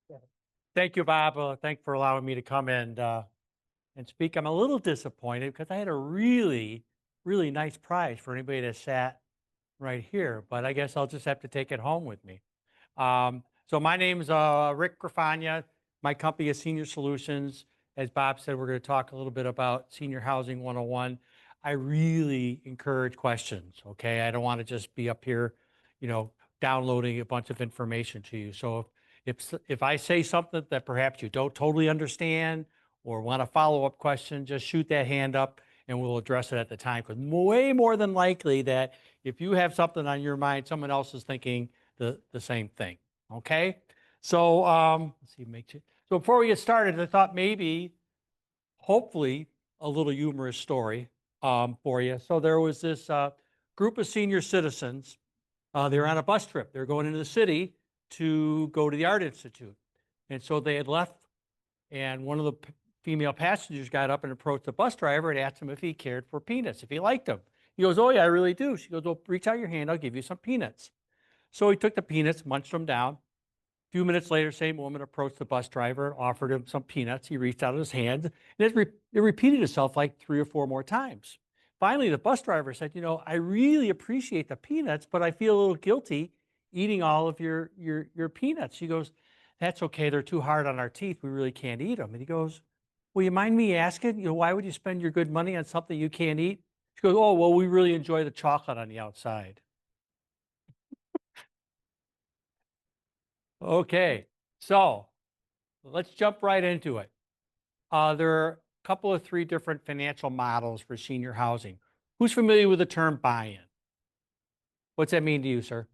Yeah. Thank you, Bob. Thanks for allowing me to come and speak. I'm a little disappointed because I had a really nice prize for anybody that sat right here, but I guess I'll just have to take it home with me. So my name's Rick Graffagna. My company is Senior Solutions. As Bob said, we're going to talk a little bit about Senior Housing 101. I really encourage questions, okay? I don't want to just be up here, you know, downloading a bunch of information to you. So if I say something that perhaps you don't totally understand or want a follow-up question, just shoot that hand up and we'll address it at the time. Because way more than likely that if you have something on your mind, someone else is thinking the same thing. Okay. So let's see, so before we get started, I thought maybe, hopefully, a little humorous story for you. So there was this group of senior citizens. They were on a bus trip. They were going into the city to go to the Art Institute. And so they had left, and one of the female passengers got up and approached the bus driver and asked him if he cared for peanuts, if he liked them. He goes, "Oh, yeah, I really do." She goes, "Well, reach out your hand. I'll give you some peanuts." So he took the peanuts, munched them down. A few minutes later, same woman approached the bus driver, offered him some peanuts. He reached out his hand, and it repeated itself like 3 or 4 more times. Finally, the bus driver said, "I really appreciate the peanuts, but I feel a little guilty eating all of your peanuts." She goes, "That's okay. They're too hard on our teeth. We really can't eat them." And he goes, "Will you mind me asking, why would you spend your good money on something you can't eat?" She goes, "Oh, well, we really enjoy the chocolate on the outside." Okay, so let's jump right into it. There are a couple of three different financial models for senior housing. Who's familiar with the term buy-in? What's that mean to you, sir?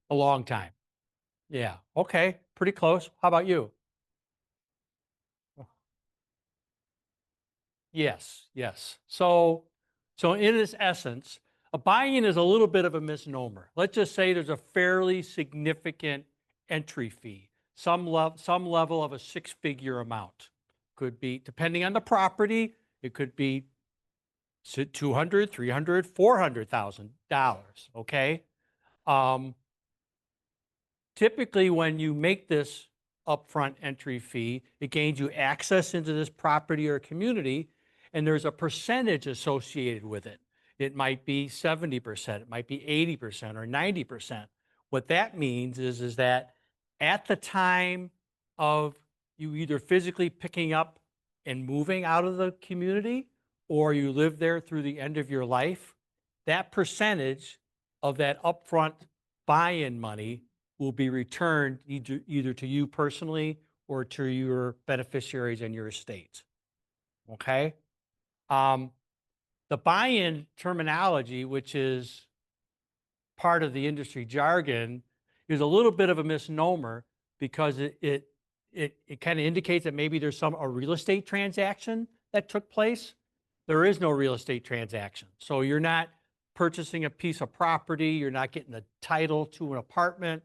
A long time. Yeah. Okay. Pretty close. How about you? Yes. Yes. So in its essence, a buy-in is a little bit of a misnomer. Let's just say there's a fairly significant entry fee, some level of a six-figure amount. Could be, depending on the property, it could be 200, 300, $400,000. Okay. Um, Typically, when you make this upfront entry fee, it gains you access into this property or community, and there's a percentage associated with it. It might be 70%, it might be 80% or 90%. What that means is that at the time of you either physically picking up and moving out of the community, or you live there through the end of your life, that percentage of that upfront buy-in money will be returned either to you personally or to your beneficiaries and your estate. Okay? Um, the buy-in terminology, which is part of the industry jargon, is a little bit of a misnomer because it kind of indicates that maybe there's a real estate transaction that took place. There is no real estate transaction. So you're not purchasing a piece of property, you're not getting the title to an apartment.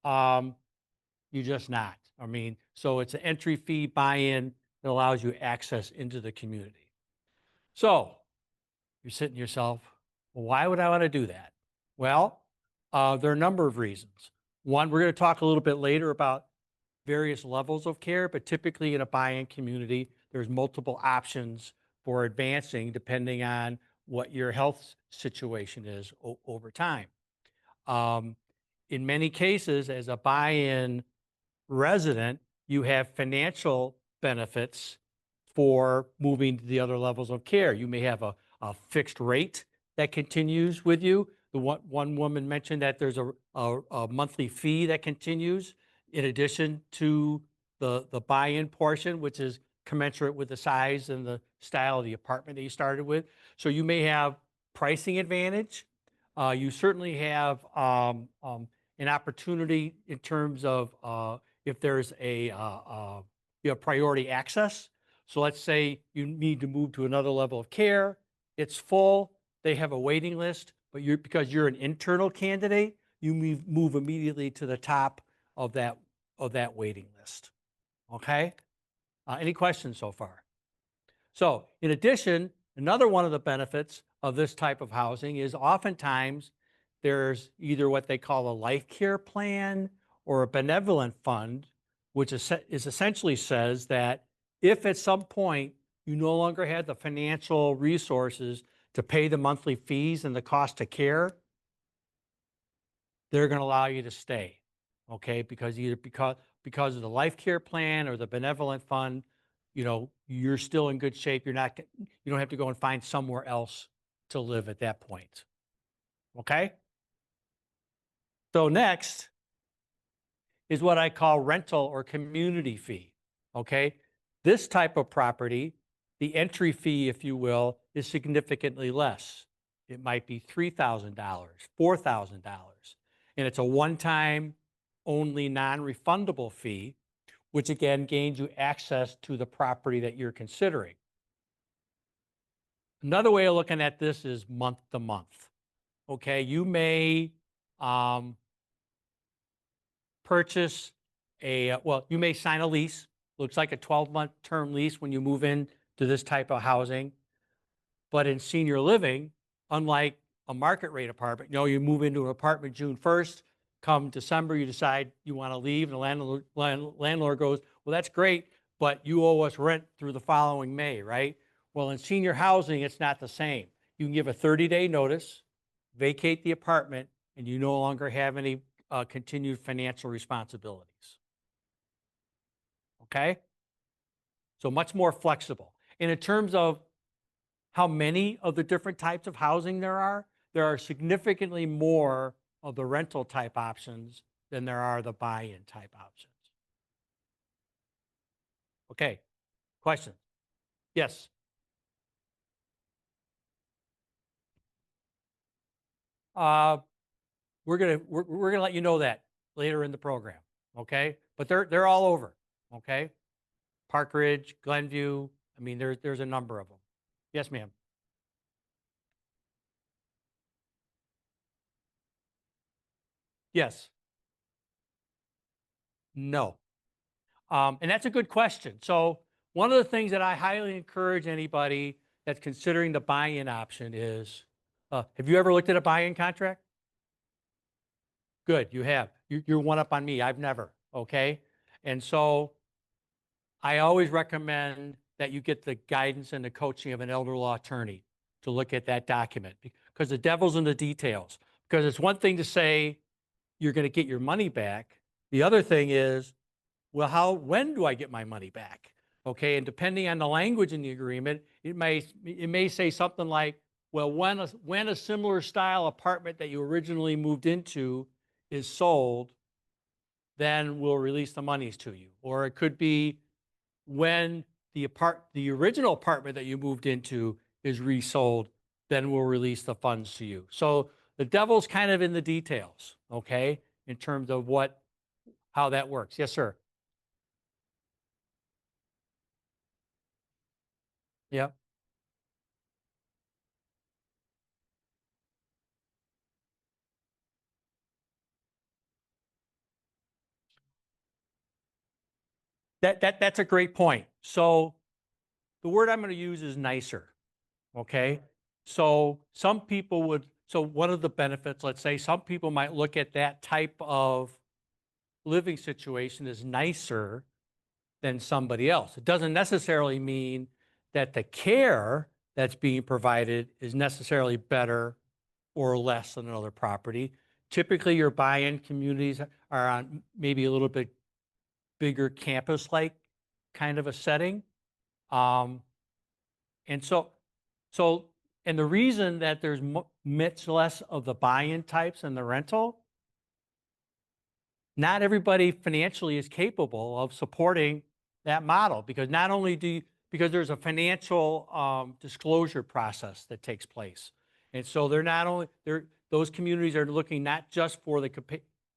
You're just not. I mean, so it's an entry fee buy-in that allows you access into the community. So you're sitting to yourself, well, why would I want to do that? Well, there are a number of reasons. One, we're going to talk a little bit later about various levels of care, but typically in a buy-in community, there's multiple options for advancing depending on what your health situation is over time. Um, in many cases, as a buy-in resident, you have financial benefits for moving to the other levels of care. You may have a fixed rate that continues with you. The one woman mentioned that there's a monthly fee that continues in addition to the buy-in portion, which is commensurate with the size and the style of the apartment that you started with. So you may have pricing advantage. You certainly have an opportunity in terms of if there's you have priority access. So let's say you need to move to another level of care, it's full, they have a waiting list, but because you're an internal candidate, you move immediately to the top of that waiting list. Okay? Any questions so far? So in addition, Another one of the benefits of this type of housing is oftentimes there's either what they call a life care plan or a benevolent fund, which is essentially says that if at some point you no longer have the financial resources to pay the monthly fees and the cost of care, they're going to allow you to stay. Okay, because either because of the life care plan or the benevolent fund, you're still in good shape. You don't have to go and find somewhere else to live at that point. Okay? So next is what I call rental or community fee. Okay? This type of property, the entry fee, if you will, is significantly less. It might be $3,000, $4,000. And it's a one-time only non-refundable fee, which again gains you access to the property that you're considering. Another way of looking at this is month to month. Okay, you may purchase you may sign a lease. Looks like a 12-month term lease when you move in to this type of housing. But in senior living, unlike a market rate apartment, you move into an apartment June 1st, come December, you decide you want to leave, and the landlord goes, well, that's great, but you owe us rent through the following May, right? Well, in senior housing, it's not the same. You can give a 30-day notice, vacate the apartment, and you no longer have any continued financial responsibilities. Okay? So much more flexible. And in terms of how many of the different types of housing there are significantly more of the rental type options than there are the buy-in type options. Okay, questions? Yes. We're gonna let you know that later in the program. Okay, but they're all over. Okay, Park Ridge, Glenview. I mean, there's a number of them. Yes, ma'am. Yes. No. And that's a good question. So one of the things that I highly encourage anybody that's considering the buy-in option is, have you ever looked at a buy-in contract? Good, you have. You're one up on me. I've never. Okay. And so I always recommend that you get the guidance and the coaching of an elder law attorney to look at that document, because the devil's in the details. Because it's one thing to say you're going to get your money back. The other thing is, well, when do I get my money back? Okay, and depending on the language in the agreement, it may say something like, well, when a similar style apartment that you originally moved into is sold, then we'll release the monies to you. Or it could be when the original apartment that you moved into is resold, then we'll release the funds to you. So the devil's kind of in the details, okay, in terms of how that works. Yes, sir. Yeah. That's a great point. So the word I'm going to use is nicer. Okay. So one of the benefits, let's say some people might look at that type of living situation as nicer than somebody else. It doesn't necessarily mean that the care that's being provided is necessarily better or less than another property. Typically, your buy-in communities are on maybe a little bit bigger campus-like kind of a setting. Um, and so, and the reason that there's much less of the buy-in types and the rental, not everybody financially is capable of supporting that model, because not only because there's a financial disclosure process that takes place. And so those communities are looking not just for the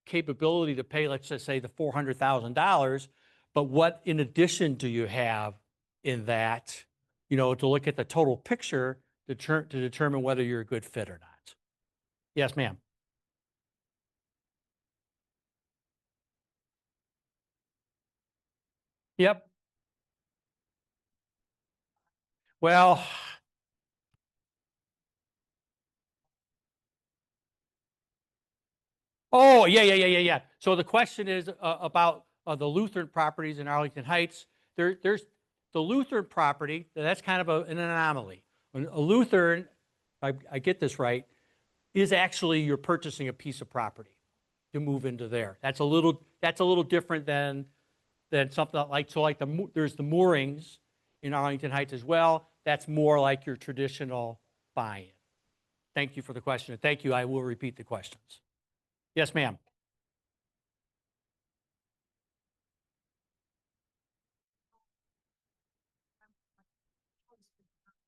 capability to pay, let's just say the $400,000, but what in addition do you have in that, to look at the total picture to determine whether you're a good fit or not. Yes, ma'am. Yep. Well, Oh, yeah. So the question is about the Lutheran properties in Arlington Heights. There's the Lutheran property. That's kind of an anomaly. When a Lutheran, I get this right, is actually you're purchasing a piece of property to move into there. That's a little different than something like there's the moorings in Arlington Heights as well. That's more like your traditional buy-in. Thank you for the question. Thank you. I will repeat the questions. Yes, ma'am.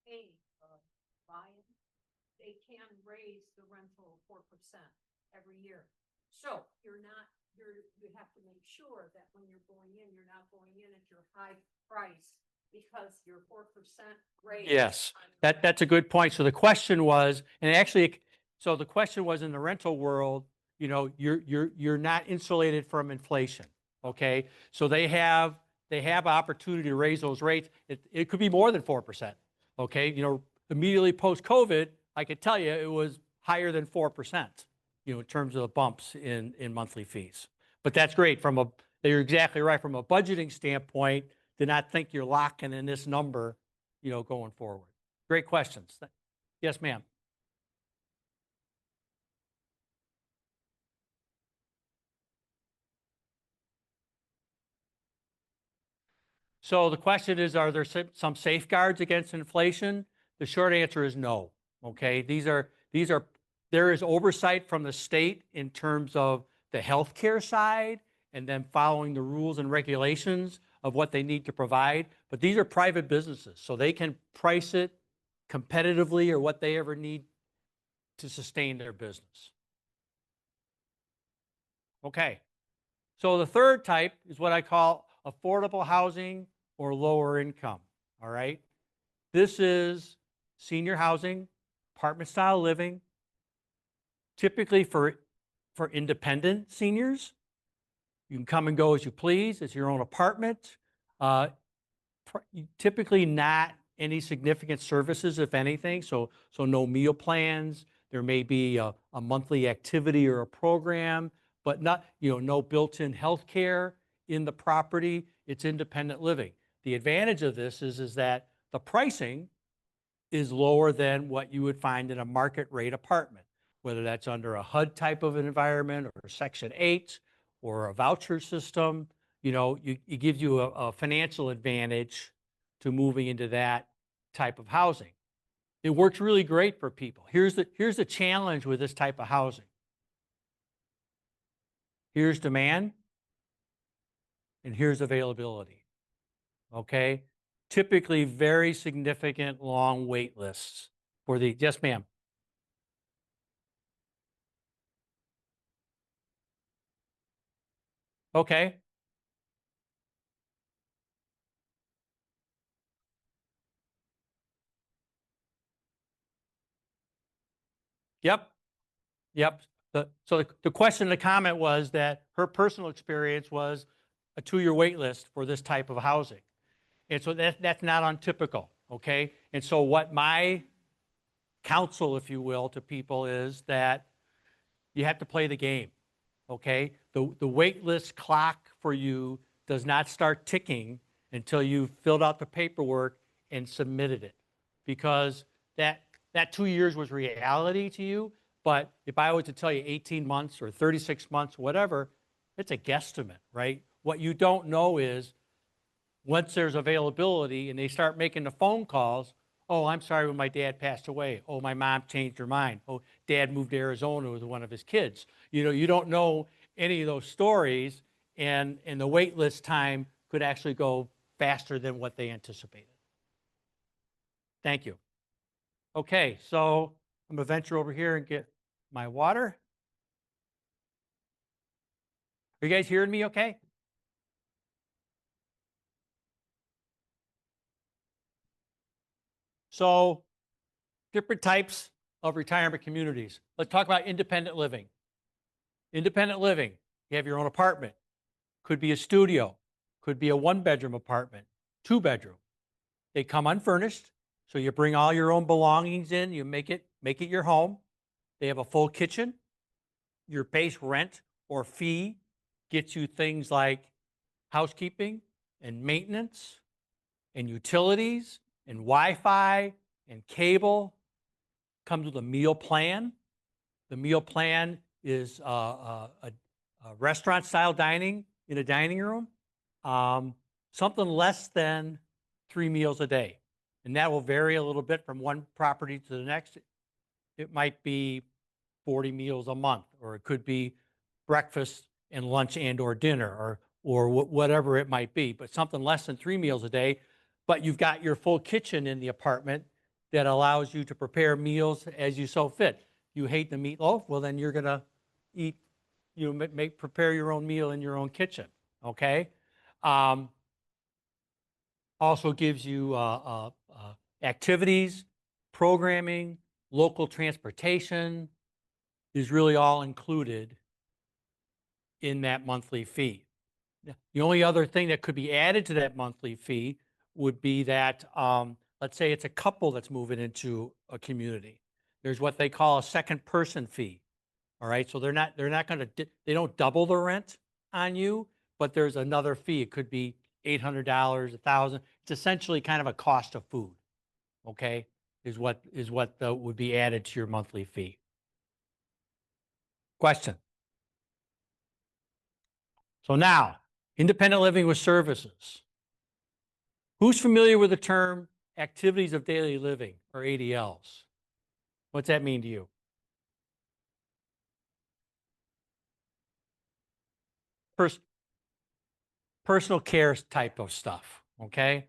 Pay buy-in, they can raise the rental 4% every year. So you're not, you have to make sure that when you're going in, you're not going in at your high price because your 4% raise. Yes, that's a good point. So the question was, and actually, so the question was in the rental world, you're not insulated from inflation. Okay, so they have opportunity to raise those rates. It could be more than 4%. Okay, immediately post COVID, I could tell you it was higher than 4%. In terms of the bumps in monthly fees. But that's great you're exactly right from a budgeting standpoint. To not think you're locking in this number going forward. Great questions. Yes, ma'am. So the question is, are there some safeguards against inflation? The short answer is no. Okay, there is oversight from the state in terms of the healthcare side and then following the rules and regulations of what they need to provide. But these are private businesses, so they can price it competitively or what they ever need to sustain their business. Okay. So the third type is what I call affordable housing or lower income. All right. This is senior housing, apartment style living, typically for independent seniors. You can come and go as you please. It's your own apartment. Uh, Typically not any significant services, if anything. So no meal plans. There may be a monthly activity or a program, but no built-in health care in the property. It's independent living. The advantage of this is that the pricing is lower than what you would find in a market rate apartment, whether that's under a HUD type of an environment or Section 8 or a voucher system. It gives you a financial advantage to moving into that type of housing. It works really great for people. Here's the challenge with this type of housing. Here's demand, and here's availability. Okay? Typically very significant long wait lists for the, yes, ma'am. Okay. Yep. Yep. So the question, the comment was that her personal experience was a 2-year wait list for this type of housing. And so that's not untypical. Okay. And so what my counsel, if you will, to people is that you have to play the game. Okay. The wait list clock for you does not start ticking until you've filled out the paperwork and submitted it, because that 2 years was reality to you. But if I were to tell you 18 months or 36 months, whatever, it's a guesstimate, right? What you don't know is once there's availability and they start making the phone calls, oh, I'm sorry, when my dad passed away. Oh, my mom changed her mind. Oh, dad moved to Arizona with one of his kids. You don't know any of those stories, and the wait list time could actually go faster than what they anticipated. Thank you. Okay, so I'm going to venture over here and get my water. Are you guys hearing me okay? So different types of retirement communities. Let's talk about independent living. Independent living, you have your own apartment. Could be a studio, could be a 1-bedroom apartment, 2-bedroom. They come unfurnished, so you bring all your own belongings in, you make it your home. They have a full kitchen, your base rent or fee gets you things like housekeeping and maintenance and utilities and Wi-Fi and cable. Comes with a meal plan. The meal plan is a restaurant-style dining in a dining room, something less than 3 meals a day. And that will vary a little bit from one property to the next. It might be 40 meals a month, or it could be breakfast and lunch and or dinner, or whatever it might be, but something less than 3 meals a day. But you've got your full kitchen in the apartment that allows you to prepare meals as you so fit. You hate the meatloaf, well, then you're going to eat, prepare your own meal in your own kitchen, okay? Also gives you activities, programming, local transportation is really all included in that monthly fee. The only other thing that could be added to that monthly fee would be that, let's say it's a couple that's moving into a community. There's what they call a second person fee. All right, so they're not going to, they don't double the rent on you, but there's another fee. It could be $800, $1,000. It's essentially kind of a cost of food. Okay, is what would be added to your monthly fee. Question. So now, independent living with services. Who's familiar with the term activities of daily living, or ADLs? What's that mean to you? Personal care type of stuff, okay?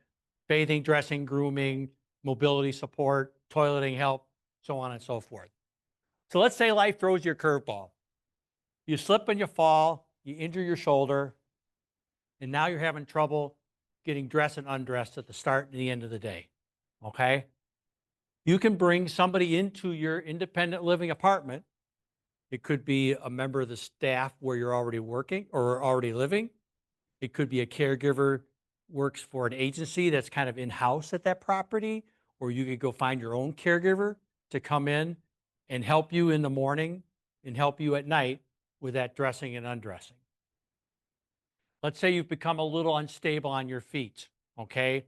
Bathing, dressing, grooming, mobility support, toileting help, so on and so forth. So let's say life throws you a curveball. You slip and you fall, you injure your shoulder, and now you're having trouble getting dressed and undressed at the start and the end of the day, okay? You can bring somebody into your independent living apartment. It could be a member of the staff where you're already working or already living. It could be a caregiver works for an agency that's kind of in-house at that property, or you could go find your own caregiver to come in and help you in the morning and help you at night with that dressing and undressing. Let's say you've become a little unstable on your feet, okay?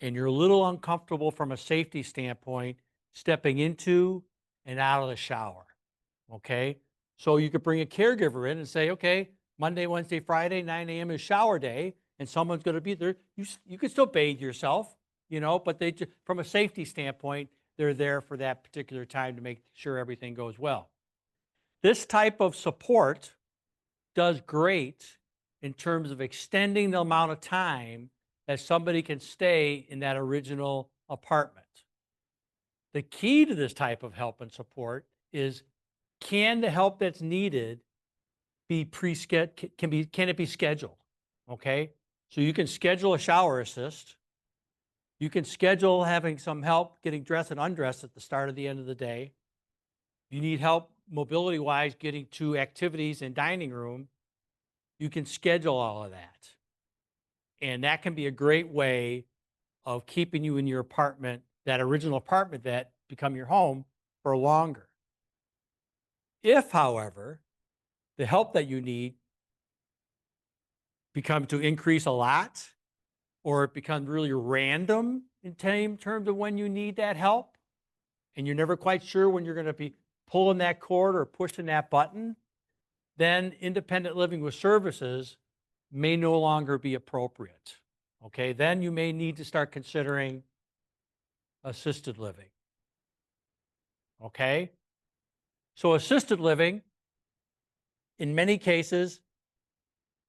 And you're a little uncomfortable from a safety standpoint stepping into and out of the shower, okay? So you could bring a caregiver in and say, okay, Monday, Wednesday, Friday, 9 a.m. is shower day, and someone's going to be there. You can still bathe yourself, but from a safety standpoint, they're there for that particular time to make sure everything goes well. This type of support does great in terms of extending the amount of time that somebody can stay in that original apartment. The key to this type of help and support is, can the help that's needed be can it be scheduled? Okay, so you can schedule a shower assist. You can schedule having some help getting dressed and undressed at the start of the end of the day. You need help mobility wise getting to activities and dining room. You can schedule all of that, and that can be a great way of keeping you in your apartment, that original apartment that become your home, for longer. If, however, the help that you need become to increase a lot, or it becomes really random in terms of when you need that help, and you're never quite sure when you're going to be pulling that cord or pushing that button, then independent living with services may no longer be appropriate. Okay, then you may need to start considering assisted living. Okay, so assisted living, in many cases,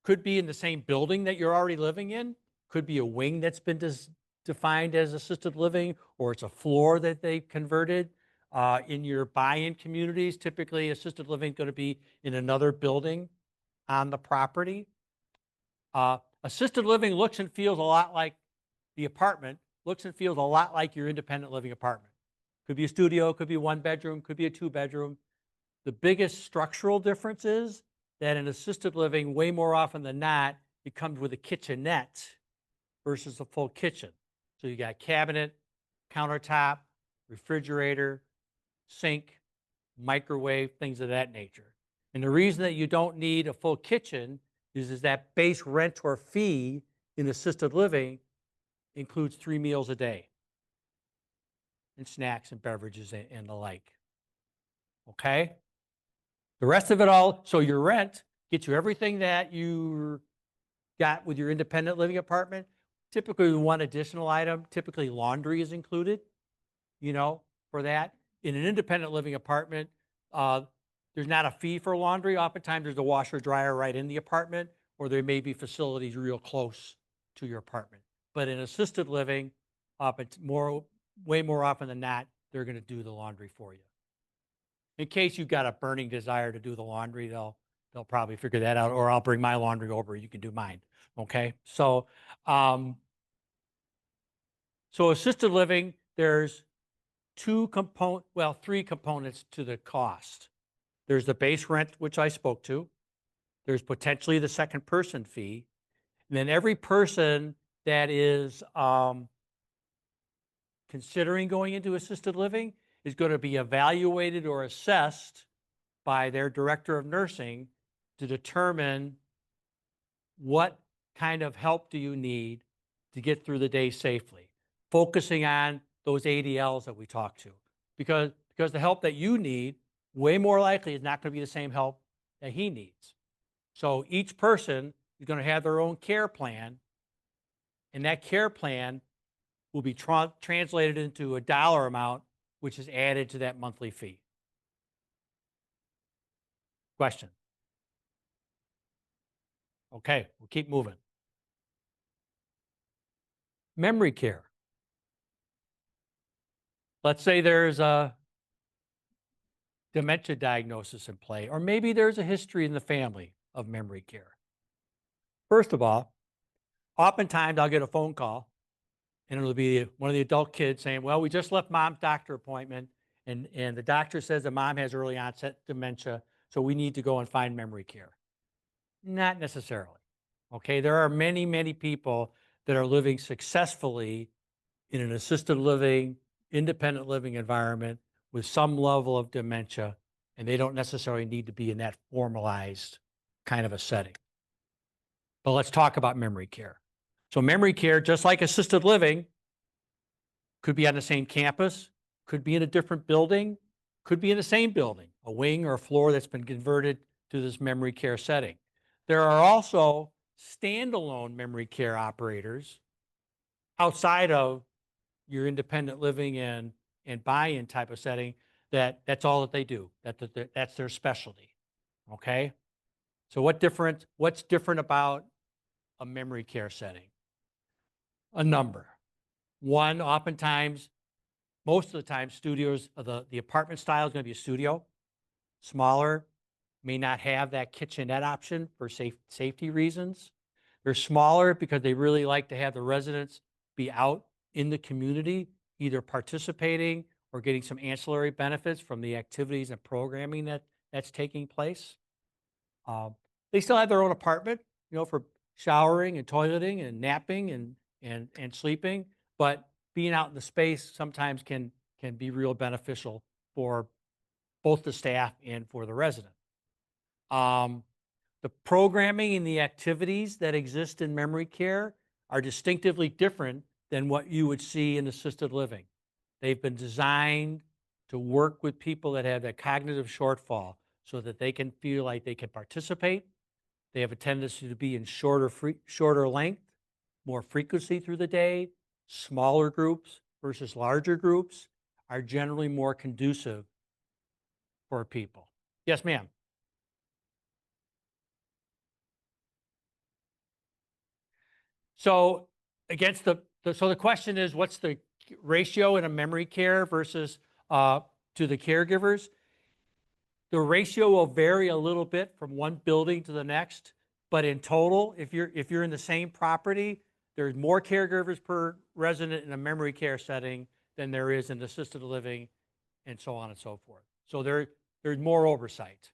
could be in the same building that you're already living in, could be a wing that's been defined as assisted living, or it's a floor that they converted. In your buy-in communities, typically assisted living is going to be in another building on the property. Assisted living looks and feels a lot like the apartment, looks and feels a lot like your independent living apartment. Could be a studio, could be a 1-bedroom, could be a 2-bedroom. The biggest structural difference is that in assisted living, way more often than not, it comes with a kitchenette versus a full kitchen. So you got cabinet, countertop, refrigerator, sink, microwave, things of that nature. And the reason that you don't need a full kitchen is that base rent or fee in assisted living includes 3 meals a day and snacks and beverages and the like. Okay? The rest of it all, so your rent gets you everything that you got with your independent living apartment. Typically, one additional item, typically laundry is included, for that. In an independent living apartment, uh, there's not a fee for laundry. Oftentimes, there's a washer dryer right in the apartment, or there may be facilities real close to your apartment. But in assisted living, it's way more often than not, they're going to do the laundry for you. In case you've got a burning desire to do the laundry, they'll probably figure that out, or I'll bring my laundry over. You can do mine. Okay. Um, so assisted living, there's three components to the cost. There's the base rent, which I spoke to. There's potentially the second person fee. And then every person that is considering going into assisted living is going to be evaluated or assessed by their director of nursing to determine what kind of help do you need to get through the day safely, focusing on those ADLs that we talked to. Because the help that you need, way more likely, is not going to be the same help that he needs. So each person is going to have their own care plan, and that care plan will be translated into a dollar amount, which is added to that monthly fee. Question? Okay, we'll keep moving. Memory care. Let's say there's a dementia diagnosis in play, or maybe there's a history in the family of memory care. First of all, oftentimes I'll get a phone call and it'll be one of the adult kids saying, well, we just left mom's doctor appointment and the doctor says that mom has early onset dementia, so we need to go and find memory care. Not necessarily. Okay, there are many, many people that are living successfully in an assisted living, independent living environment with some level of dementia, and they don't necessarily need to be in that formalized kind of a setting. But let's talk about memory care. So memory care, just like assisted living, could be on the same campus, could be in a different building, could be in the same building, a wing or a floor that's been converted to this memory care setting. There are also standalone memory care operators outside of your independent living and buy-in type of setting that's all that they do. That's their specialty. Okay? So what's different about a memory care setting? A number. One, oftentimes, most of the time, studios, the apartment style is going to be a studio, smaller, may not have that kitchenette option for safety reasons. They're smaller because they really like to have the residents be out in the community, either participating or getting some ancillary benefits from the activities and programming that's taking place. They still have their own apartment, for showering and toileting and napping and sleeping, but being out in the space sometimes can be real beneficial for both the staff and for the resident. The programming and the activities that exist in memory care are distinctively different than what you would see in assisted living. They've been designed to work with people that have that cognitive shortfall so that they can feel like they can participate. They have a tendency to be in shorter length, more frequency through the day. Smaller groups versus larger groups are generally more conducive for people. Yes, ma'am. So so the question is, what's the ratio in a memory care versus to the caregivers? The ratio will vary a little bit from one building to the next, but in total, if you're in the same property, there's more caregivers per resident in a memory care setting than there is in assisted living, and so on and so forth. So there's more oversight.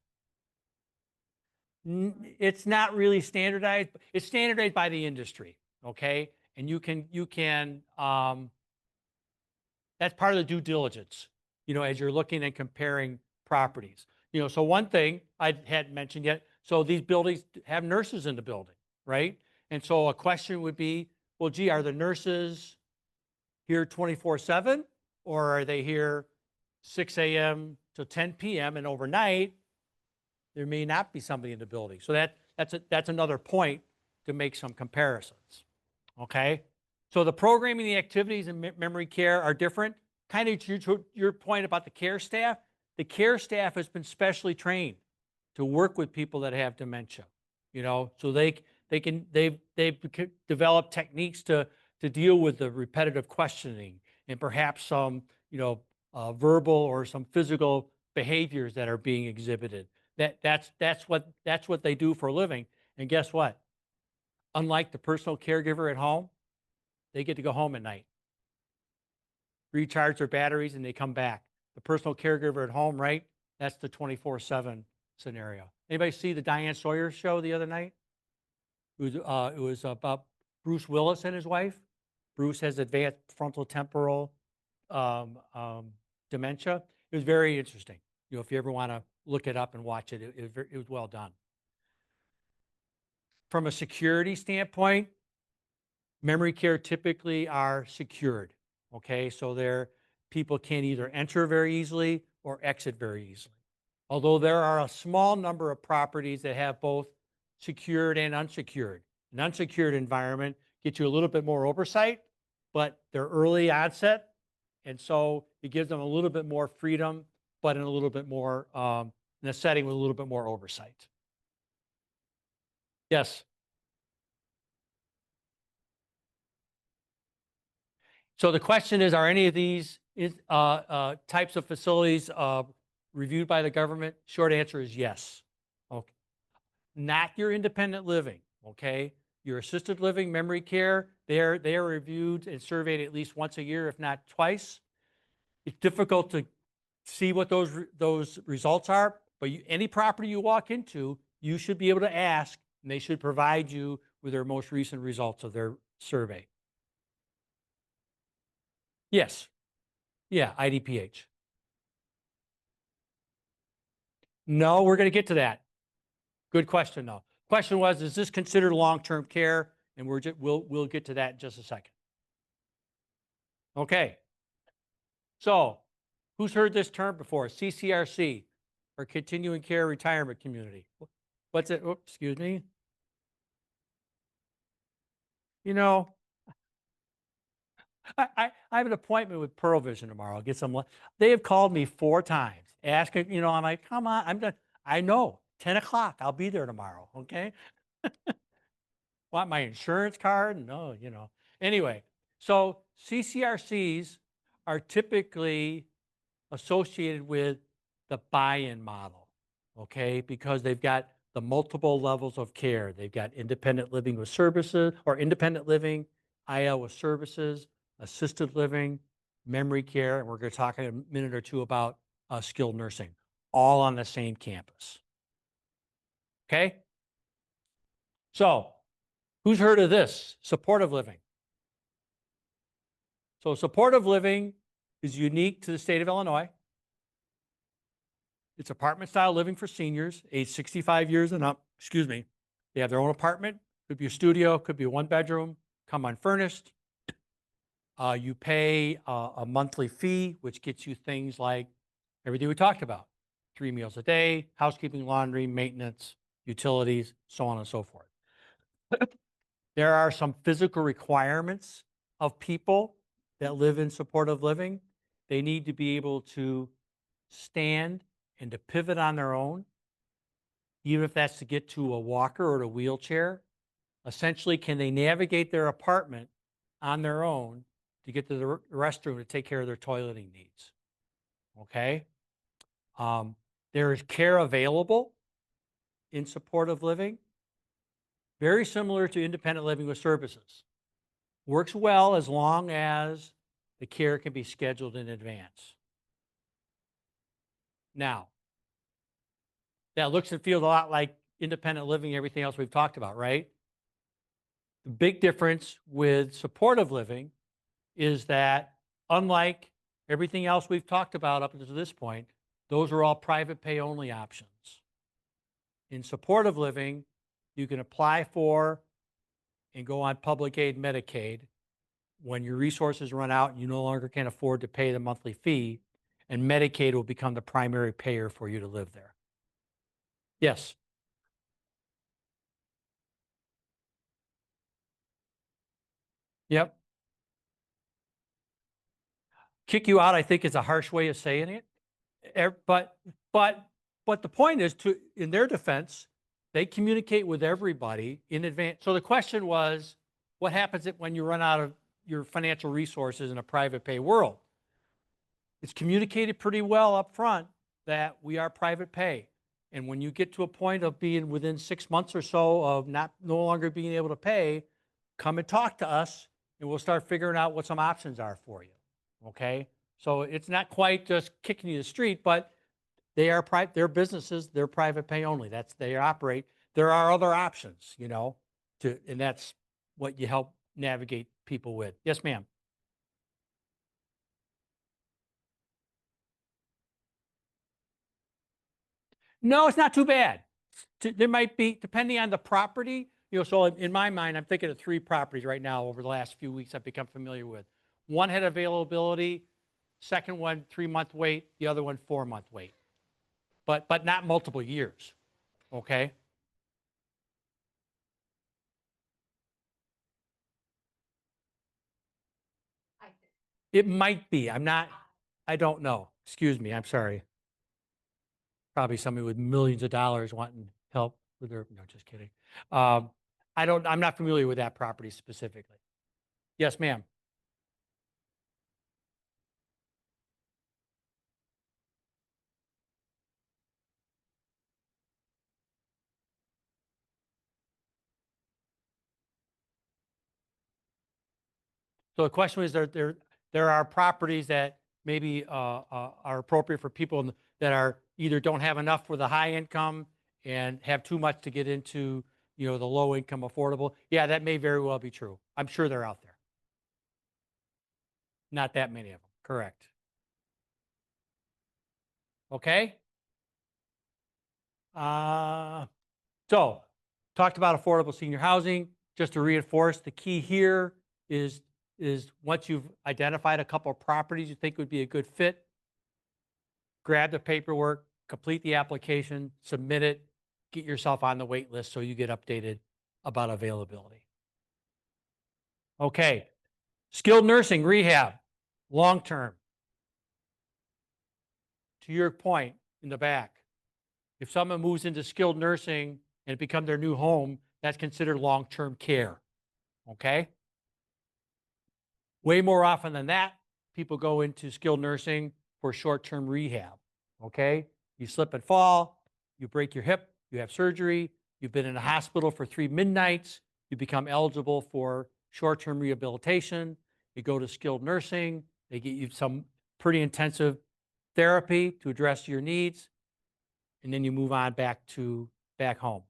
It's not really standardized. It's standardized by the industry, okay? And you can that's part of the due diligence, as you're looking and comparing properties. So one thing I hadn't mentioned yet, so these buildings have nurses in the building, right? And so a question would be, well, gee, are the nurses here 24/7 or are they here 6 a.m. to 10 p.m. and overnight there may not be somebody in the building. So that's another point to make some comparisons. Okay? So the programming, the activities in memory care are different. Kind of to your point about the care staff has been specially trained to work with people that have dementia. So they've developed techniques to deal with the repetitive questioning and perhaps some verbal or some physical behaviors that are being exhibited. That's what they do for a living. And guess what? Unlike the personal caregiver at home, they get to go home at night, recharge their batteries, and they come back. The personal caregiver at home, right? That's the 24/7 scenario. Anybody see the Diane Sawyer show the other night? It was about Bruce Willis and his wife. Bruce has advanced frontal temporal dementia. It was very interesting. If you ever want to look it up and watch it, it was well done. From a security standpoint, memory care typically are secured. Okay, so people can't either enter very easily or exit very easily. Although there are a small number of properties that have both secured and unsecured. An unsecured environment gets you a little bit more oversight, but they're early onset, and so it gives them a little bit more freedom, but in a little bit more in a setting with a little bit more oversight. Yes. So the question is, are any of these types of facilities reviewed by the government? Short answer is yes. Okay. Not your independent living, okay? Your assisted living, memory care, they are reviewed and surveyed at least once a year, if not twice. It's difficult to see what those results are, but any property you walk into, you should be able to ask, and they should provide you with their most recent results of their survey. Yes. Yeah, IDPH. No, we're going to get to that. Good question, though. Question was, is this considered long-term care? And we'll get to that in just a second. Okay. So, who's heard this term before? CCRC, or Continuing Care Retirement Community. What's it? Oops, excuse me. I have an appointment with Pearl Vision tomorrow. I'll get some. They have called me 4 times, asking. I'm like, come on, I'm done. I know, 10 o'clock. I'll be there tomorrow. Okay. Want my insurance card? No. Anyway, so CCRCs are typically associated with the buy-in model, okay? Because they've got the multiple levels of care. They've got independent living with services, or independent living, IL with services, assisted living, memory care, and we're going to talk in a minute or two about skilled nursing, all on the same campus. Okay? So, who's heard of this? Supportive living. So supportive living is unique to the state of Illinois. It's apartment style living for seniors age 65 years and up. Excuse me. They have their own apartment. Could be a studio, could be a 1-bedroom, come unfurnished. You pay a monthly fee, which gets you things like everything we talked about: 3 meals a day, housekeeping, laundry, maintenance, utilities, so on and so forth. There are some physical requirements of people that live in supportive living. They need to be able to stand and to pivot on their own, even if that's to get to a walker or a wheelchair. Essentially, can they navigate their apartment on their own to get to the restroom to take care of their toileting needs? Okay. There is care available in supportive living, very similar to independent living with services. Works well as long as the care can be scheduled in advance. Now, that looks and feels a lot like independent living, everything else we've talked about, right? The big difference with supportive living is that, unlike everything else we've talked about up to this point, Those are all private pay only options. In supportive living, you can apply for and go on public aid Medicaid when your resources run out and you no longer can afford to pay the monthly fee, and Medicaid will become the primary payer for you to live there. Yes. Yep. Kick you out, I think, is a harsh way of saying it. But but the point is, to in their defense, they communicate with everybody in advance. So the question was, what happens when you run out of your financial resources in a private pay world? It's communicated pretty well up front that we are private pay. And when you get to a point of being within 6 months or so of no longer being able to pay, come and talk to us and we'll start figuring out what some options are for you. Okay? So it's not quite just kicking you to the street, but they're businesses, they're private pay only. They operate. There are other options, and that's what you help navigate people with. Yes, ma'am. No, it's not too bad. There might be, depending on the property, so in my mind, I'm thinking of 3 properties right now over the last few weeks I've become familiar with. One had availability, second one 3-month wait, the other one 4-month wait. But not multiple years. Okay? I think. It might be. I don't know. Excuse me. I'm sorry. Probably somebody with millions of dollars wanting help with their, no, just kidding. I'm not familiar with that property specifically. Yes, ma'am. So the question is, there are properties that maybe are appropriate for people that are either don't have enough for the high income and have too much to get into, the low income affordable. Yeah, that may very well be true. I'm sure they're out there. Not that many of them. Correct. Okay. Uh, so talked about affordable senior housing. Just to reinforce, the key here is once you've identified a couple of properties you think would be a good fit, grab the paperwork, complete the application, submit it, get yourself on the wait list so you get updated about availability. Okay, skilled nursing rehab, long term. To your point in the back, if someone moves into skilled nursing and it becomes their new home, that's considered long-term care. Okay? Way more often than that, people go into skilled nursing for short-term rehab. Okay? You slip and fall, you break your hip, you have surgery, you've been in a hospital for 3 midnights, you become eligible for short-term rehabilitation, you go to skilled nursing, they get you some pretty intensive therapy to address your needs, and then you move on back home.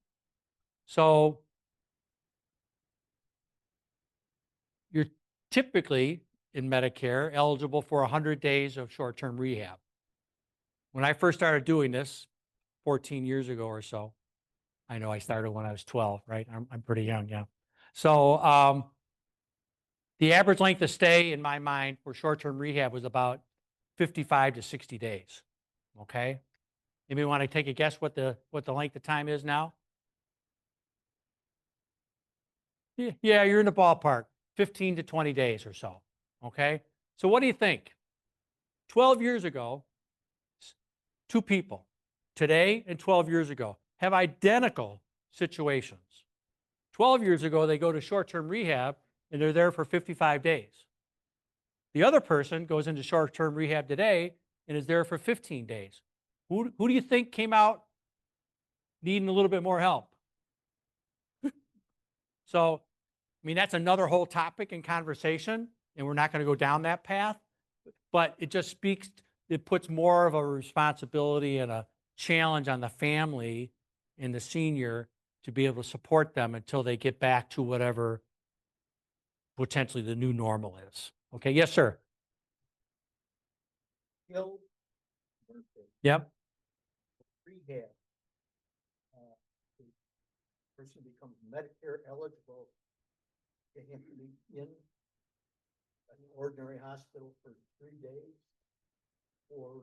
So you're typically in Medicare eligible for 100 days of short-term rehab. When I first started doing this 14 years ago or so, I know I started when I was 12, right? I'm pretty young, yeah. So the average length of stay in my mind for short-term rehab was about 55 to 60 days. Okay? Anybody want to take a guess what the length of time is now? Yeah, you're in the ballpark, 15 to 20 days or so. Okay? So what do you think? 12 years ago, 2 people, today and 12 years ago, have identical situations. 12 years ago, they go to short-term rehab and they're there for 55 days. The other person goes into short-term rehab today and is there for 15 days. Who do you think came out needing a little bit more help? So, I mean, that's another whole topic and conversation, and we're not going to go down that path, but it just it puts more of a responsibility and a challenge on the family and the senior to be able to support them until they get back to whatever potentially the new normal is. Okay, yes, sir. Yep. rehab, the person becomes Medicare eligible, they have to be in an ordinary hospital for 3 days for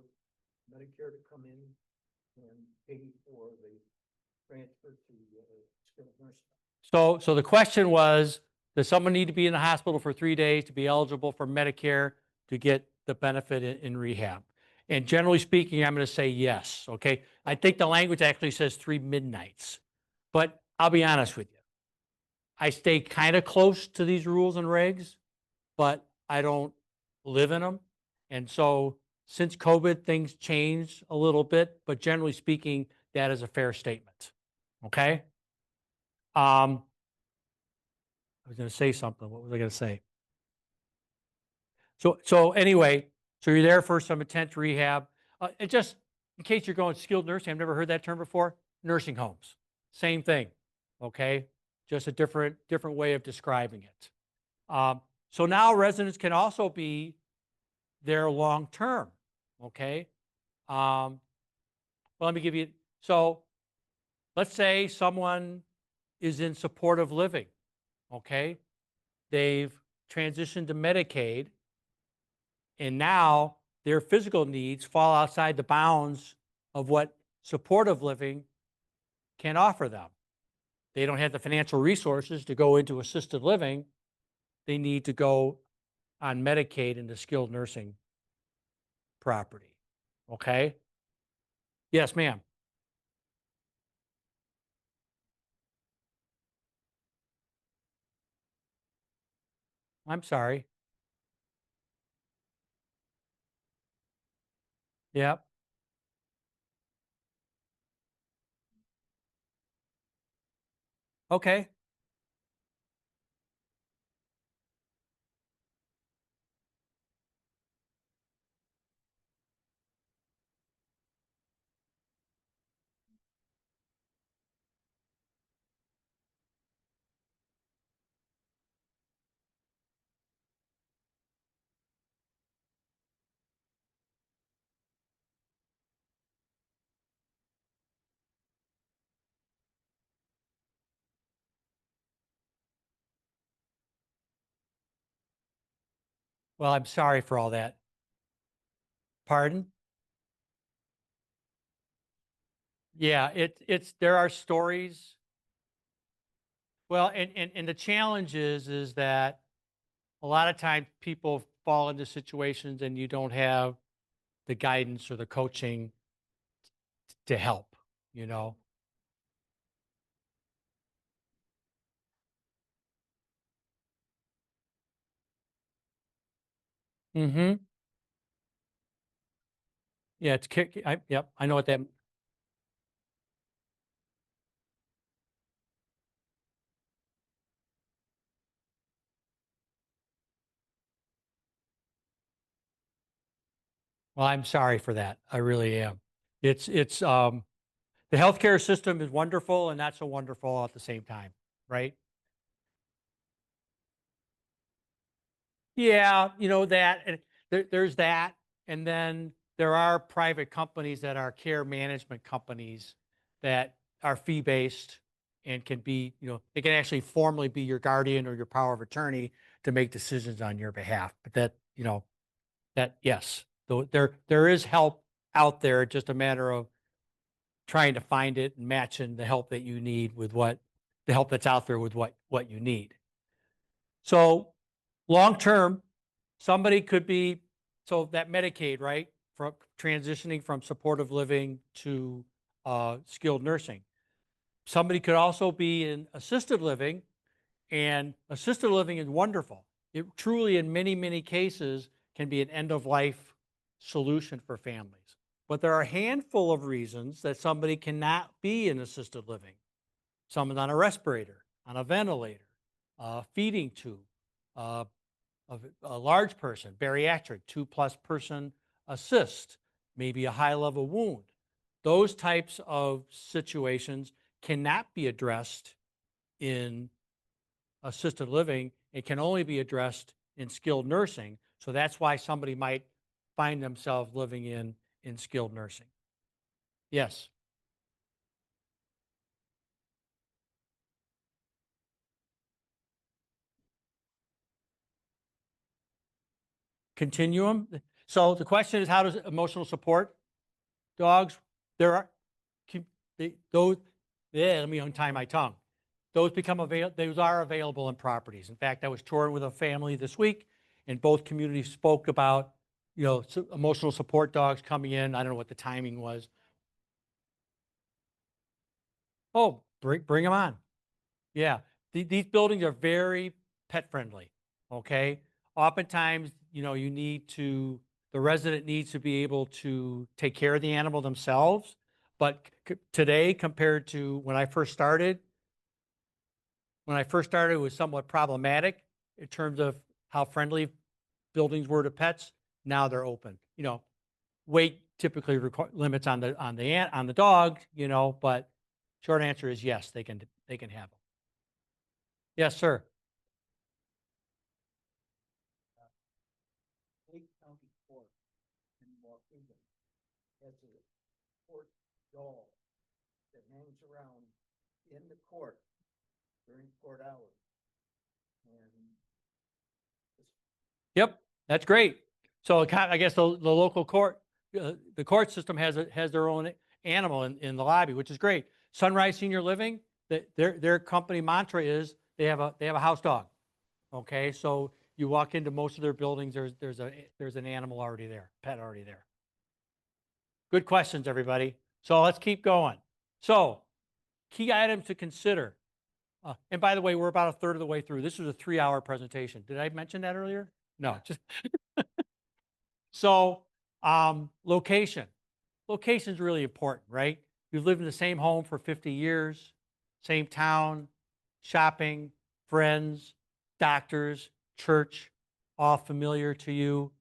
Medicare to come in and pay for the transfer to skilled nursing. So the question was, does someone need to be in the hospital for 3 days to be eligible for Medicare to get the benefit in rehab? And generally speaking, I'm going to say yes. Okay. I think the language actually says 3 midnights, but I'll be honest with you. I stay kind of close to these rules and regs, but I don't live in them. And so since COVID, things changed a little bit, but generally speaking, that is a fair statement. Okay. I was going to say something. What was I going to say? So anyway, so you're there for some intense rehab. And just in case you're going skilled nursing, I've never heard that term before. Nursing homes, same thing. Okay, just a different way of describing it. So now residents can also be there long term. Okay. Well, let me give you. So let's say someone is in supportive living. Okay, they've transitioned to Medicaid, and now their physical needs fall outside the bounds of what supportive living can offer them. They don't have the financial resources to go into assisted living. They need to go on Medicaid into skilled nursing property. Okay? Yes, ma'am. I'm sorry. Yep. Okay. Well, I'm sorry for all that. Pardon? Yeah, it's there are stories. Well, and the challenge is that a lot of times people fall into situations and you don't have the guidance or the coaching to help, you know. Mm-hmm. Yeah, it's kick. Yep, I know what that. Well, I'm sorry for that. I really am. It's the healthcare system is wonderful and not so wonderful at the same time, right? Yeah, you know that, and there's that, and then there are private companies that are care management companies that are fee based and can be, you know, they can actually formally be your guardian or your power of attorney to make decisions on your behalf. But that, you know, that yes, though there is help out there, just a matter of trying to find it and matching the help that you need with what the help that's out there with what you need. So long term, somebody could be, so that Medicaid, right? From transitioning from supportive living to skilled nursing. Somebody could also be in assisted living, and assisted living is wonderful. It truly, in many cases, can be an end of life solution for families. But there are a handful of reasons that somebody cannot be in assisted living. Someone's on a respirator, on a ventilator, a feeding tube, uh, of a large person, bariatric, 2+ person assist, maybe a high level wound. Those types of situations cannot be addressed in assisted living. It can only be addressed in skilled nursing. So that's why somebody might find themselves living in skilled nursing. Yes. continuum. So the question is, how does emotional support dogs, there are, those, yeah, let me untie my tongue. Those those are available in properties. In fact, I was touring with a family this week, and both communities spoke about, emotional support dogs coming in. I don't know what the timing was. Oh, bring them on. Yeah, these buildings are very pet friendly. Okay, oftentimes, the resident needs to be able to take care of the animal themselves. But today, compared to when I first started, it was somewhat problematic in terms of how friendly buildings were to pets. Now they're open. Weight typically limits on the dog. But short answer is yes, they can have them. Yes, sir. Lake County Court in Waukegan has a court doll that hangs around in the court during court hours. And Yep, that's great. So I guess the local court, the court system has their own animal in the lobby, which is great. Sunrise Senior Living, their company mantra is they have a house dog. Okay, so you walk into most of their buildings, there's an animal already there, pet already there. Good questions, everybody. So let's keep going. So key items to consider. And by the way, we're about a third of the way through. This was a 3-hour presentation. Did I mention that earlier? No, just so location. Location is really important, right? You've lived in the same home for 50 years, same town, shopping, friends, doctors, church, all familiar to you.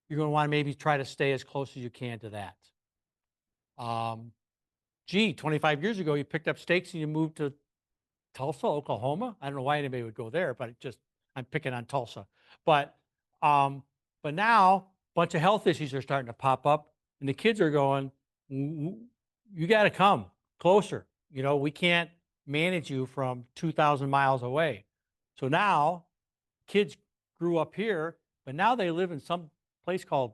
You're going to want to maybe try to stay as close as you can to that. 25 years ago, you picked up stakes and you moved to Tulsa, Oklahoma. I don't know why anybody would go there, but I'm picking on Tulsa. But now a bunch of health issues are starting to pop up, and the kids are going, you got to come closer. We can't manage you from 2,000 miles away. So now kids grew up here, but now they live in some place called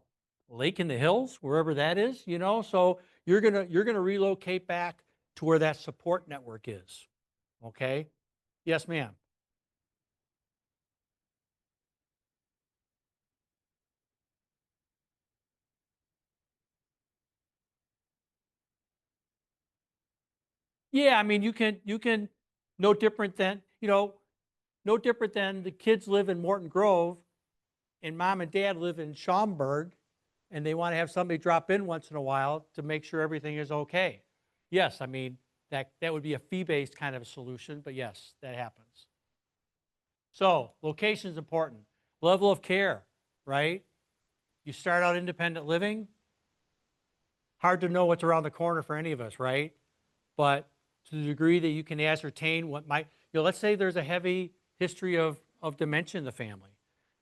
Lake in the Hills, wherever that is, so you're going to relocate back to where that support network is. Okay? Yes, ma'am. Yeah, I mean, you can no different than, no different than the kids live in Morton Grove and mom and dad live in Schaumburg, and they want to have somebody drop in once in a while to make sure everything is okay. Yes, I mean, that would be a fee-based kind of a solution, but yes, that happens. So location is important. Level of care, right? You start out independent living, hard to know what's around the corner for any of us, right? But to the degree that you can ascertain what might, let's say there's a heavy history of dementia in the family.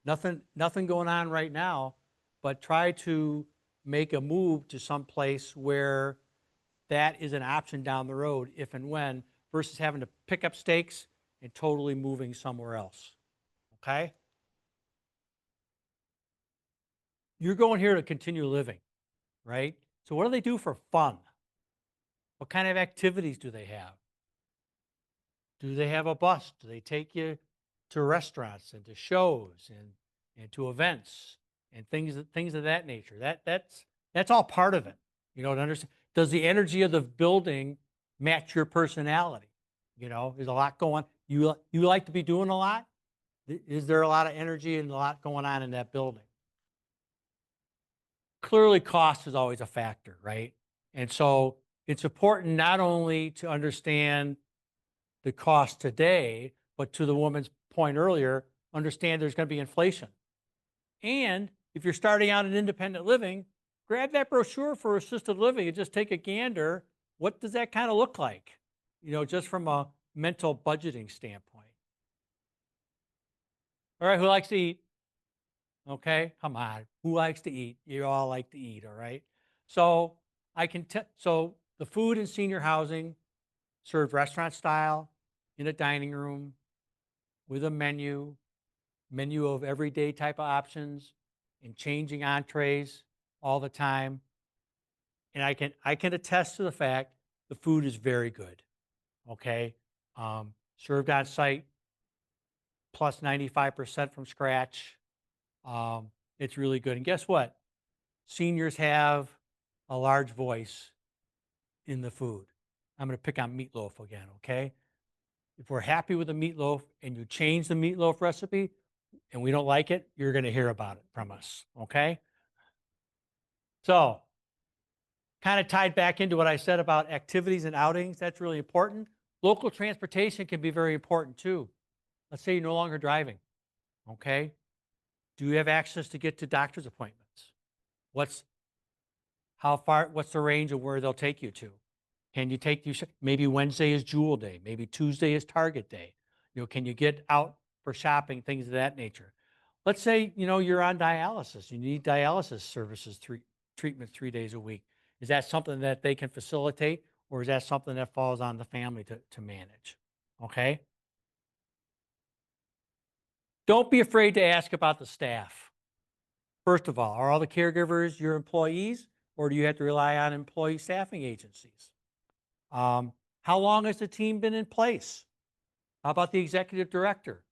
Nothing going on right now, but try to make a move to some place where that is an option down the road, if and when, versus having to pick up stakes and totally moving somewhere else. Okay? You're going here to continue living, right? So what do they do for fun? What kind of activities do they have? Do they have a bus? Do they take you to restaurants and to shows and to events and things of that nature? That's all part of it. To understand. Does the energy of the building match your personality? There's a lot going. You like to be doing a lot? Is there a lot of energy and a lot going on in that building? Clearly, cost is always a factor, right? And so it's important not only to understand the cost today, but to the woman's point earlier, understand there's going to be inflation. And if you're starting out in independent living, grab that brochure for assisted living and just take a gander. What does that kind of look like? Just from a mental budgeting standpoint. All right, who likes to eat? Okay, come on. Who likes to eat? You all like to eat, all right? So so the food in senior housing served restaurant style in a dining room with a menu of everyday type of options, and changing entrees all the time. And I can attest to the fact the food is very good. Okay. Served on site, plus 95% from scratch. It's really good. And guess what? Seniors have a large voice in the food. I'm going to pick on meatloaf again, okay? If we're happy with the meatloaf and you change the meatloaf recipe and we don't like it, you're going to hear about it from us, okay? So, kind of tied back into what I said about activities and outings, that's really important. Local transportation can be very important too. Let's say you're no longer driving, okay? Do you have access to get to doctor's appointments? What's what's the range of where they'll take you to? Can you take you, maybe Wednesday is Jewel Day, maybe Tuesday is Target Day. You know, can you get out for shopping, things of that nature? Let's say, you know, you're on dialysis, you need dialysis services, treatments 3 days a week. Is that something that they can facilitate, or is that something that falls on the family to manage? Okay. Don't be afraid to ask about the staff. First of all, are all the caregivers your employees, or do you have to rely on employee staffing agencies? How long has the team been in place? How about the executive director,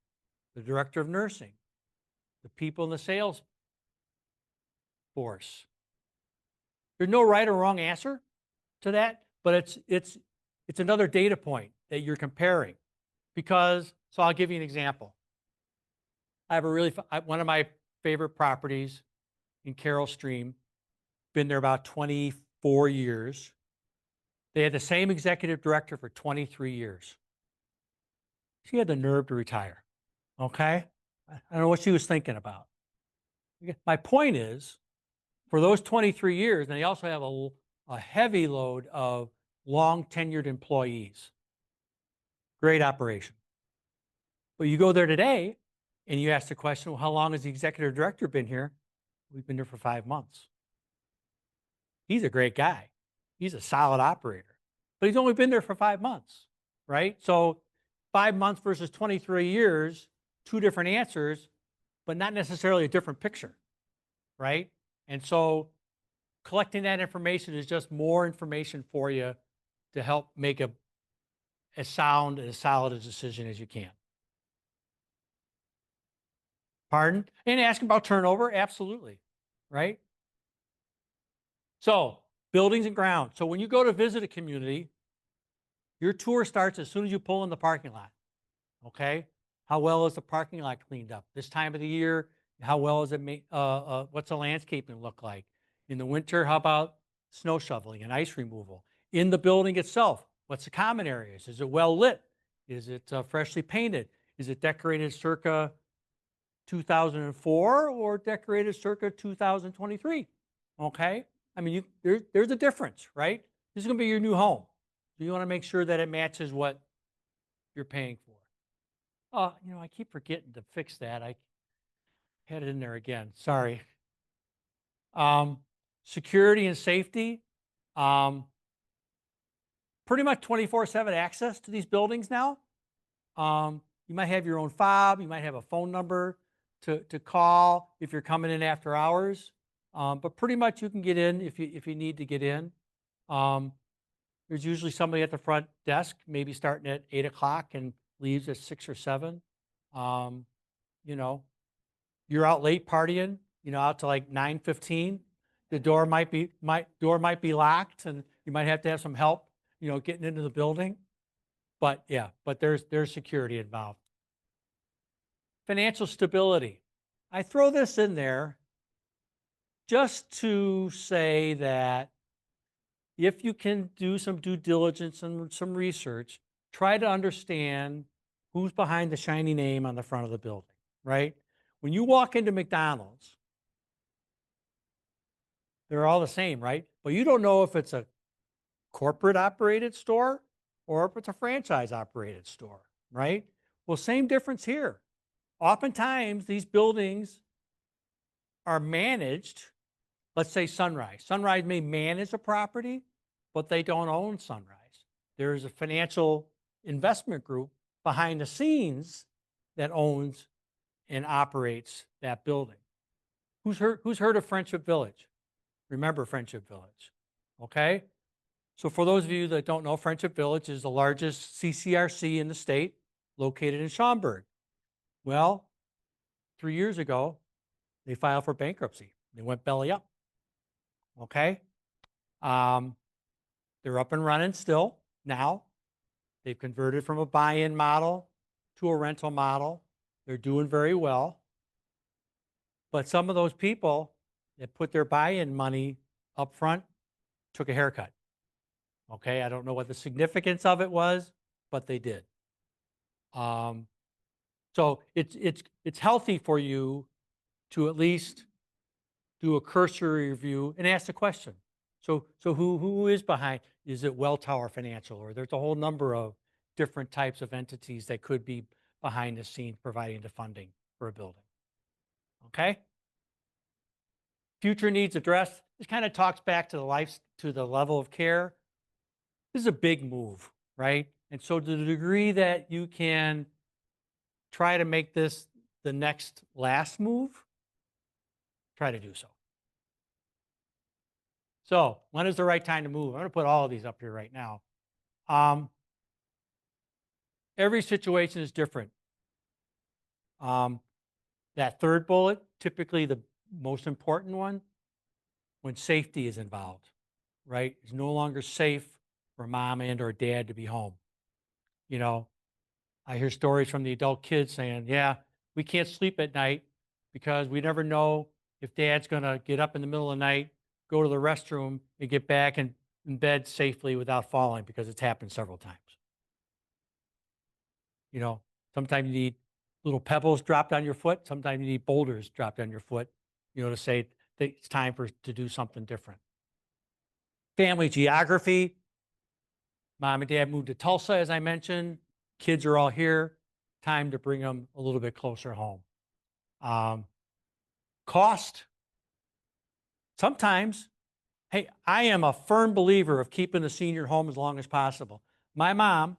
the director of nursing, the people in the sales force? There's no right or wrong answer to that, but it's another data point that you're comparing. Because, so I'll give you an example. I have one of my favorite properties in Carroll Stream, been there about 24 years. They had the same executive director for 23 years. She had the nerve to retire. Okay? I don't know what she was thinking about. My point is, for those 23 years, and they also have a heavy load of long tenured employees. Great operation. But you go there today and you ask the question, well, how long has the executive director been here? We've been there for 5 months. He's a great guy. He's a solid operator, but he's only been there for 5 months, right? So 5 months versus 23 years, two different answers, but not necessarily a different picture, right? And so collecting that information is just more information for you to help make as sound and as solid a decision as you can. Pardon? And asking about turnover, absolutely, right? So buildings and grounds. So when you go to visit a community, your tour starts as soon as you pull in the parking lot, okay? How well is the parking lot cleaned up? This time of the year, how well is it made? What's the landscaping look like? In the winter, how about snow shoveling and ice removal? In the building itself, what's the common areas? Is it well lit? Is it freshly painted? Is it decorated circa 2004 or decorated circa 2023? Okay, I mean, there's a difference, right? This is going to be your new home. So you want to make sure that it matches what you're paying for. You know, I keep forgetting to fix that. I had it in there again. Sorry. Security and safety. Pretty much 24/7 access to these buildings now. You might have your own fob. You might have a phone number to call if you're coming in after hours. But pretty much you can get in if you need to get in. There's usually somebody at the front desk, maybe starting at 8 o'clock and leaves at 6 or 7. You know, you're out late partying, you know, out to like 9:15. The door might be locked, and you might have to have some help, you know, getting into the building. But yeah, but there's security involved. Financial stability. I throw this in there just to say that if you can do some due diligence and some research, try to understand who's behind the shiny name on the front of the building, right? When you walk into McDonald's, they're all the same, right? But you don't know if it's a corporate operated store or if it's a franchise operated store, right? Well, same difference here. Oftentimes, these buildings are managed. Let's say Sunrise. Sunrise may manage a property, but they don't own Sunrise. There's a financial investment group behind the scenes that owns and operates that building. Who's heard of Friendship Village? Remember Friendship Village, okay? So for those of you that don't know, Friendship Village is the largest CCRC in the state, located in Schaumburg. Well, 3 years ago, they filed for bankruptcy. They went belly up, okay? Um, they're up and running still now. They've converted from a buy-in model to a rental model. They're doing very well. But some of those people that put their buy-in money up front took a haircut. Okay, I don't know what the significance of it was, but they did. So it's healthy for you to at least do a cursory review and ask the question. So who is behind? Is it Welltower Financial, or there's a whole number of different types of entities that could be behind the scenes providing the funding for a building. Okay. Future needs addressed. This kind of talks back to the level of care. This is a big move, right? And so to the degree that you can try to make this the next last move, try to do so. So when is the right time to move? I'm going to put all of these up here right now. Every situation is different. That third bullet, typically the most important one, when safety is involved, right? It's no longer safe for mom and or dad to be home. You know, I hear stories from the adult kids saying, yeah, we can't sleep at night because we never know if dad's going to get up in the middle of the night, go to the restroom, and get back in bed safely without falling, because it's happened several times. You know, sometimes you need little pebbles dropped on your foot. Sometimes you need boulders dropped on your foot, you know, to say that it's time to do something different. Family geography. Mom and dad moved to Tulsa, as I mentioned. Kids are all here. Time to bring them a little bit closer home. Cost. Sometimes, hey, I am a firm believer of keeping the senior home as long as possible. My mom,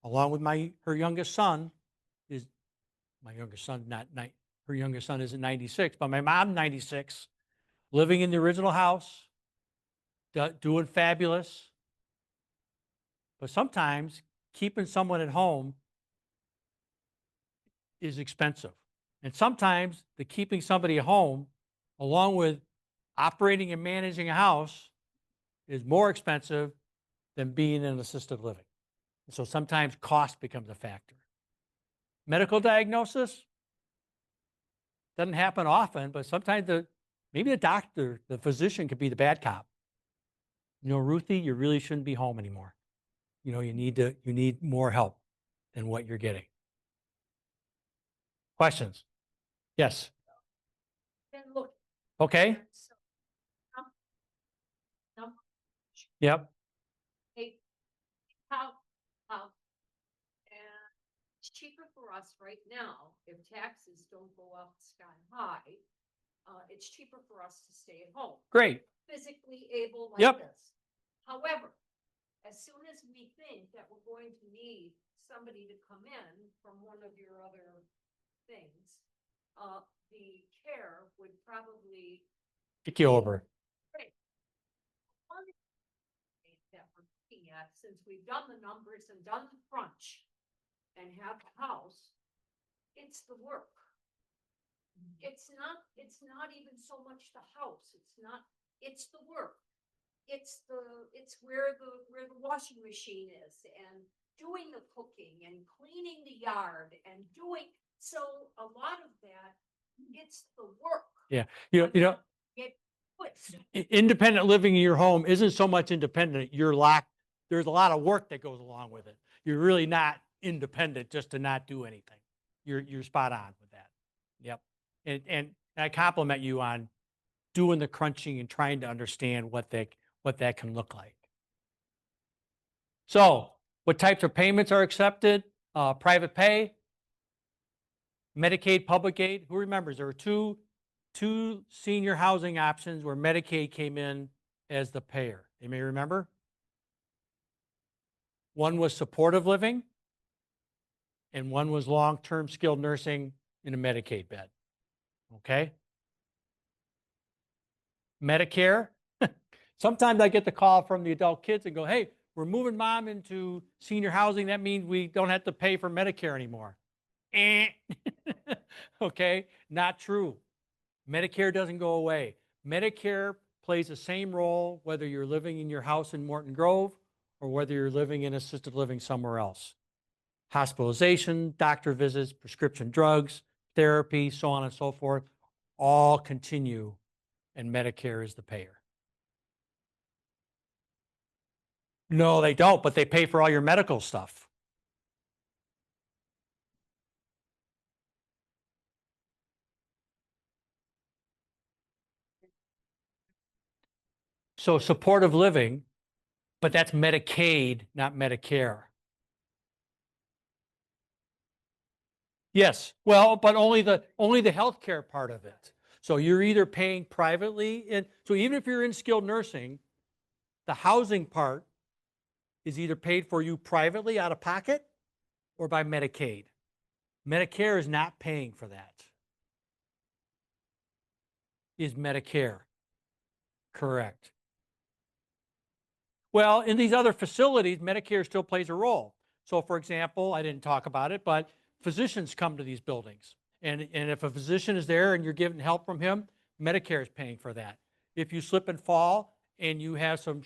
along with her youngest son, her youngest son isn't 96, but my mom, 96, living in the original house, doing fabulous. But sometimes keeping someone at home is expensive. And sometimes the keeping somebody at home, along with operating and managing a house, is more expensive than being in assisted living. And so sometimes cost becomes a factor. Medical diagnosis doesn't happen often, but sometimes maybe the doctor, the physician, could be the bad cop. You know, Ruthie, you really shouldn't be home anymore. You know, you need more help than what you're getting. Questions? Yes. Then look. Okay. So, number Yep. eight, how, and it's cheaper for us right now if taxes don't go up sky high. It's cheaper for us to stay at home, Great. physically able like Yep. this. However, as soon as we think that we're going to need somebody to come in from one of your other things, the care would probably Kick you over. one thing that we're looking at, since we've done the numbers and done the crunch and have the house, it's the work. It's not even so much the house. It's the work. It's where the washing machine is, and doing the cooking and cleaning the yard and doing, so a lot of that, it's the work. Yeah. You know, It puts, independent living in your home isn't so much independent. There's a lot of work that goes along with it. You're really not independent just to not do anything. You're spot on with that. Yep. And I compliment you on doing the crunching and trying to understand what that can look like. So, what types of payments are accepted? Private pay, Medicaid, public aid. Who remembers there were two senior housing options where Medicaid came in as the payer? You may remember. One was supportive living, and one was long-term skilled nursing in a Medicaid bed. Okay? Medicare. Sometimes I get the call from the adult kids and go, hey, we're moving mom into senior housing. That means we don't have to pay for Medicare anymore. Okay, not true. Medicare doesn't go away. Medicare plays the same role whether you're living in your house in Morton Grove or whether you're living in assisted living somewhere else. Hospitalization, doctor visits, prescription drugs, therapy, so on and so forth, all continue, and Medicare is the payer. No, they don't, but they pay for all your medical stuff. So supportive living, but that's Medicaid, not Medicare. Yes, well, but only the healthcare part of it. So you're either paying privately, and so even if you're in skilled nursing, the housing part is either paid for you privately out of pocket or by Medicaid. Medicare is not paying for that. Is Medicare. Correct. Well, in these other facilities, Medicare still plays a role. So for example, I didn't talk about it, but physicians come to these buildings. And if a physician is there and you're getting help from him, Medicare is paying for that. If you slip and fall and you have some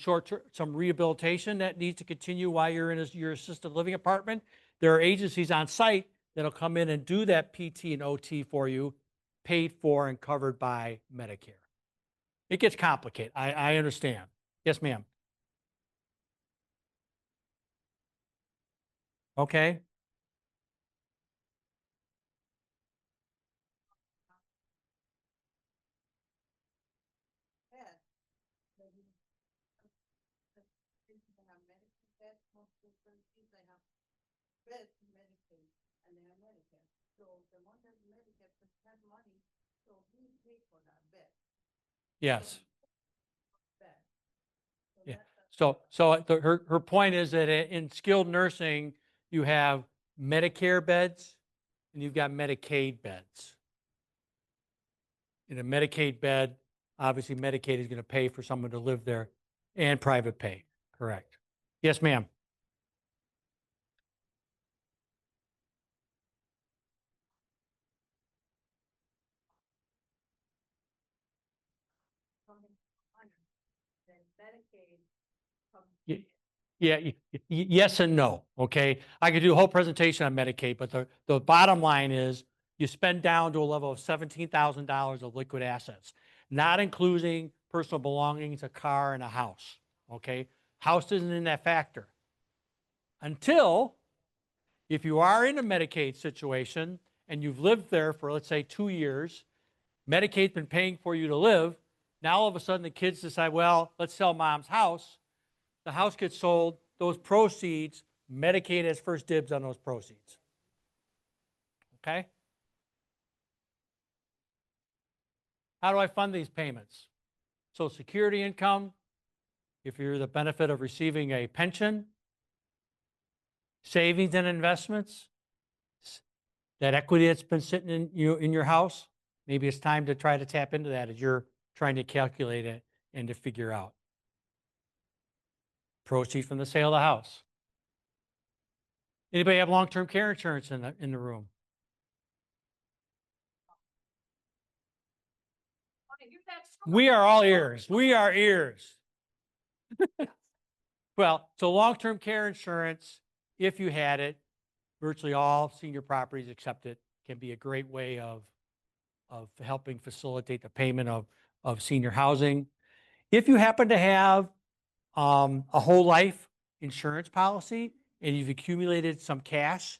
some rehabilitation that needs to continue while you're in your assisted living apartment, there are agencies on site that'll come in and do that PT and OT for you, paid for and covered by Medicare. It gets complicated. I understand. Yes, ma'am. Okay. bed, then you- they have Medicaid beds, most facilities, they have beds in Medicaid, and they have Medicare. So the one that Medicare has money, so we pay for that bed. Yes. Bed. So Yeah. that's So her point is that in skilled nursing, you have Medicare beds and you've got Medicaid beds. In a Medicaid bed, obviously Medicaid is going to pay for someone to live there, and private pay. Correct. Yes, ma'am. something under, then Medicaid comes. Y- Yeah, yes and no. Okay. I could do a whole presentation on Medicaid, but the bottom line is you spend down to a level of $17,000 of liquid assets, not including personal belongings, a car, and a house. Okay. House isn't in that factor until if you are in a Medicaid situation and you've lived there for, let's say, 2 years, Medicaid's been paying for you to live. Now all of a sudden the kids decide, well, let's sell mom's house. The house gets sold, those proceeds, Medicaid has first dibs on those proceeds. Okay? How do I fund these payments? Social Security income, if you're the benefit of receiving a pension, savings and investments, that equity that's been sitting in your house, maybe it's time to try to tap into that as you're trying to calculate it and to figure out. Proceeds from the sale of the house. Anybody have long-term care insurance in the room? Okay, you've had so We much- are all ears. We are ears. Well, so long-term care insurance, if you had it, virtually all senior properties accept it, can be a great way of helping facilitate the payment of senior housing. If you happen to have a whole life insurance policy and you've accumulated some cash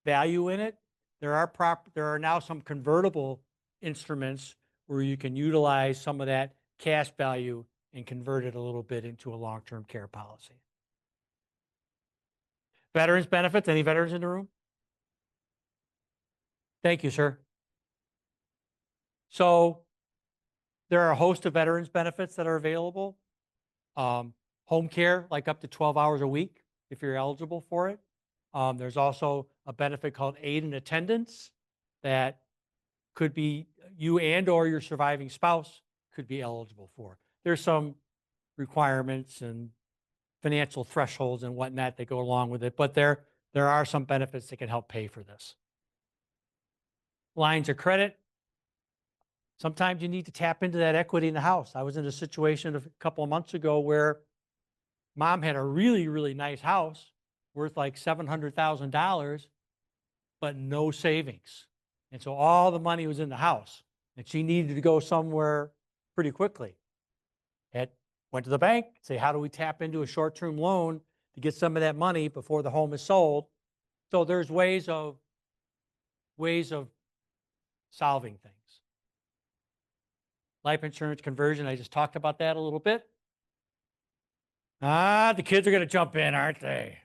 value in it, there are now some convertible instruments where you can utilize some of that cash value and convert it a little bit into a long-term care policy. Veterans benefits, any veterans in the room? Thank you, sir. So there are a host of veterans benefits that are available. Home care, like up to 12 hours a week, if you're eligible for it. There's also a benefit called aid and attendance that could be you and or your surviving spouse could be eligible for. There's some requirements and financial thresholds and whatnot that go along with it, but there are some benefits that can help pay for this. Lines of credit. Sometimes you need to tap into that equity in the house. I was in a situation a couple of months ago where mom had a really, really nice house worth like $700,000, but no savings. And so all the money was in the house and she needed to go somewhere pretty quickly. Went to the bank, say, how do we tap into a short-term loan to get some of that money before the home is sold? So there's ways of solving things. Life insurance conversion, I just talked about that a little bit. The kids are going to jump in, aren't they?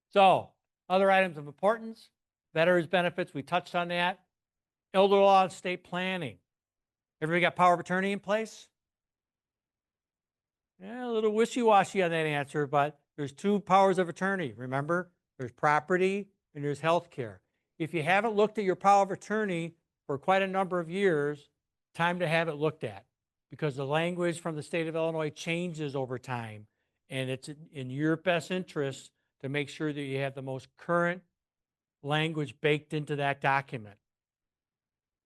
So, other items of importance, veterans benefits, we touched on that. Elder law and estate planning. Everybody got power of attorney in place? Yeah, a little wishy-washy on that answer, but there's two powers of attorney, remember? There's property and there's health care. If you haven't looked at your power of attorney for quite a number of years, time to have it looked at, because the language from the state of Illinois changes over time, and it's in your best interest to make sure that you have the most current language baked into that document.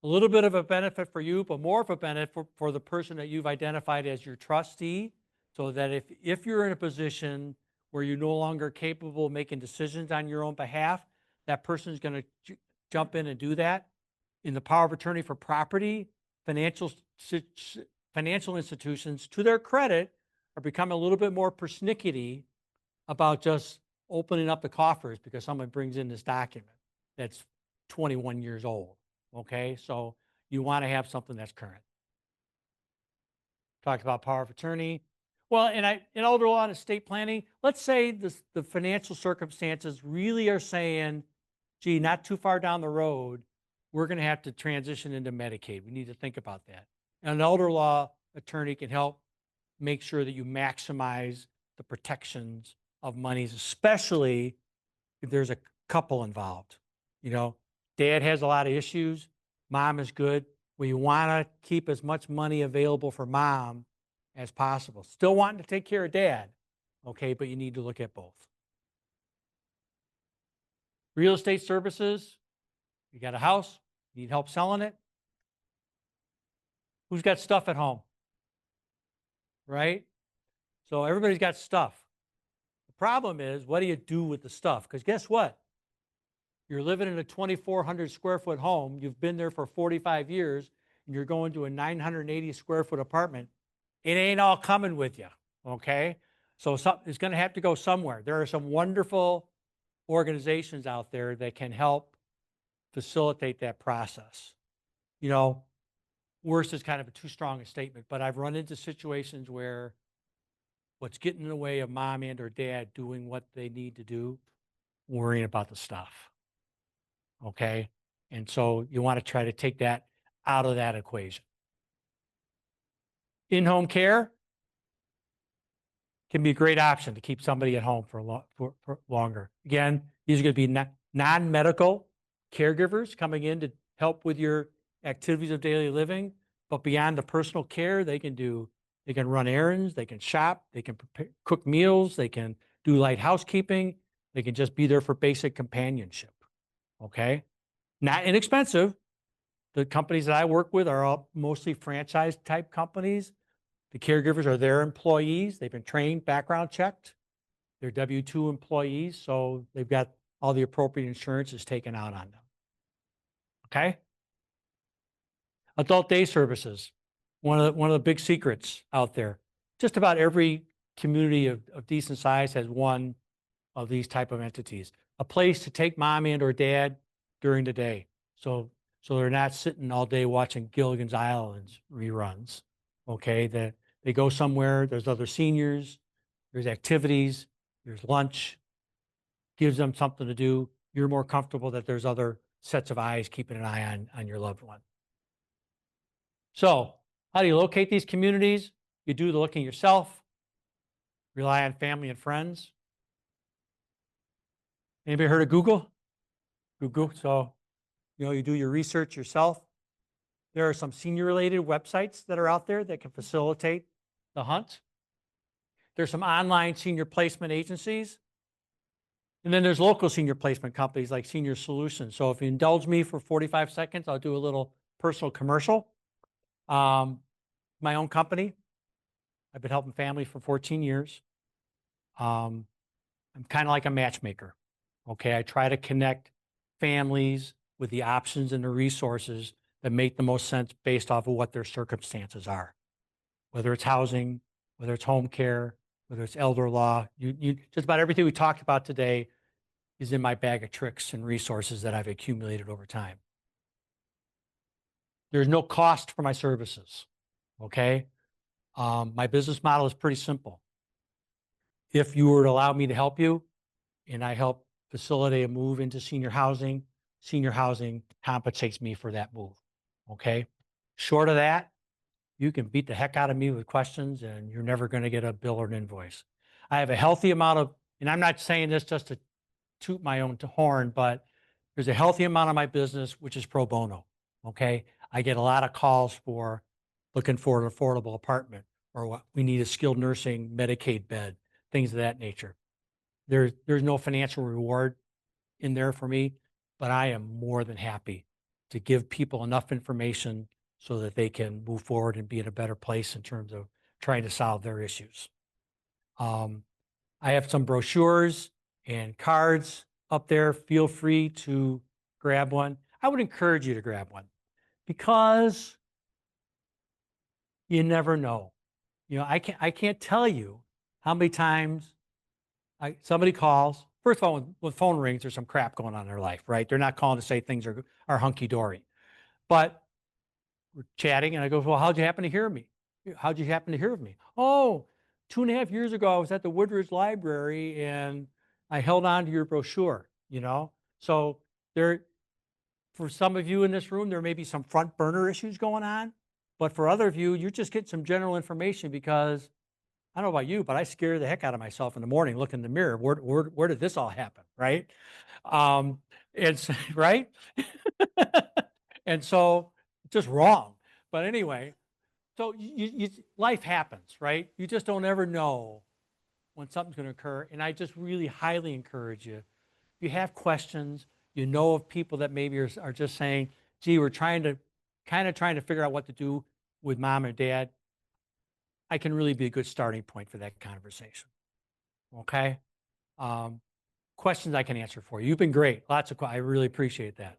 A little bit of a benefit for you, but more of a benefit for the person that you've identified as your trustee, so that if you're in a position where you're no longer capable of making decisions on your own behalf, that person is going to jump in and do that. In the power of attorney for property, financial institutions, to their credit, are becoming a little bit more persnickety about just opening up the coffers because someone brings in this document that's 21 years old. Okay, so you want to have something that's current. Talked about power of attorney. Well, in elder law and estate planning, let's say the financial circumstances really are saying, gee, not too far down the road, we're going to have to transition into Medicaid. We need to think about that. And an elder law attorney can help make sure that you maximize the protections of monies, especially if there's a couple involved. You know, dad has a lot of issues, mom is good. We want to keep as much money available for mom as possible. Still wanting to take care of dad, okay, but you need to look at both. Real estate services, you got a house, need help selling it. Who's got stuff at home? Right? So everybody's got stuff. The problem is, what do you do with the stuff? Because guess what? You're living in a 2,400 square foot home. You've been there for 45 years, and you're going to a 980 square foot apartment. It ain't all coming with you, okay? So it's going to have to go somewhere. There are some wonderful organizations out there that can help facilitate that process. You know, worse is kind of a too strong a statement, but I've run into situations where what's getting in the way of mom and or dad doing what they need to do, worrying about the stuff. Okay? And so you want to try to take that out of that equation. In-home care can be a great option to keep somebody at home for longer. Again, these are going to be non-medical caregivers coming in to help with your activities of daily living, but beyond the personal care, they can run errands, they can shop, they can cook meals, they can do light housekeeping, they can just be there for basic companionship. Okay? Not inexpensive. The companies that I work with are all mostly franchise type companies. The caregivers are their employees. They've been trained, background checked. They're W-2 employees, so they've got all the appropriate insurances taken out on them. Okay? Adult day services, one of the big secrets out there. Just about every community of decent size has one of these type of entities. A place to take mom and or dad during the day. So they're not sitting all day watching Gilligan's Island's reruns. Okay, they go somewhere, there's other seniors, there's activities, there's lunch, gives them something to do. You're more comfortable that there's other sets of eyes keeping an eye on your loved one. So how do you locate these communities? You do the looking yourself, rely on family and friends. Anybody heard of Google? Google, so you do your research yourself. There are some senior-related websites that are out there that can facilitate the hunt. There's some online senior placement agencies. And then there's local senior placement companies like Senior Solutions. So if you indulge me for 45 seconds, I'll do a little personal commercial. My own company. I've been helping families for 14 years. I'm kind of like a matchmaker. Okay. I try to connect families with the options and the resources that make the most sense based off of what their circumstances are. Whether it's housing, whether it's home care, whether it's elder law, you just about everything we talked about today is in my bag of tricks and resources that I've accumulated over time. There's no cost for my services. Okay. My business model is pretty simple. If you were to allow me to help you and I help facilitate a move into senior housing compensates me for that move. Okay. Short of that, you can beat the heck out of me with questions and you're never going to get a bill or an invoice. I have a healthy amount of, and I'm not saying this just to toot my own horn, but there's a healthy amount of my business, which is pro bono. Okay. I get a lot of calls for looking for an affordable apartment or what we need a skilled nursing Medicaid bed, things of that nature. There's no financial reward in there for me, but I am more than happy to give people enough information so that they can move forward and be in a better place in terms of trying to solve their issues. I have some brochures and cards up there. Feel free to grab one. I would encourage you to grab one because you never know. I can't tell you how many times somebody calls. First of all, when phone rings, there's some crap going on in their life, right? They're not calling to say things are hunky dory. But we're chatting, and I go, "Well, how'd you happen to hear of me? How'd you happen to hear of me?" "Oh, 2.5 years ago, I was at the Woodridge Library, and I held on to your brochure." So there, for some of you in this room, there may be some front burner issues going on, but for other of you, you're just getting some general information because I don't know about you, but I scare the heck out of myself in the morning, look in the mirror. Where did this all happen? Right. It's right. And so just wrong. But anyway, so life happens, right? You just don't ever know when something's going to occur. And I just really highly encourage you. If you have questions, you know of people that maybe are just saying, gee, we're trying to figure out what to do with mom and dad. I can really be a good starting point for that conversation. Okay. Questions I can answer for you. You've been great. I really appreciate that.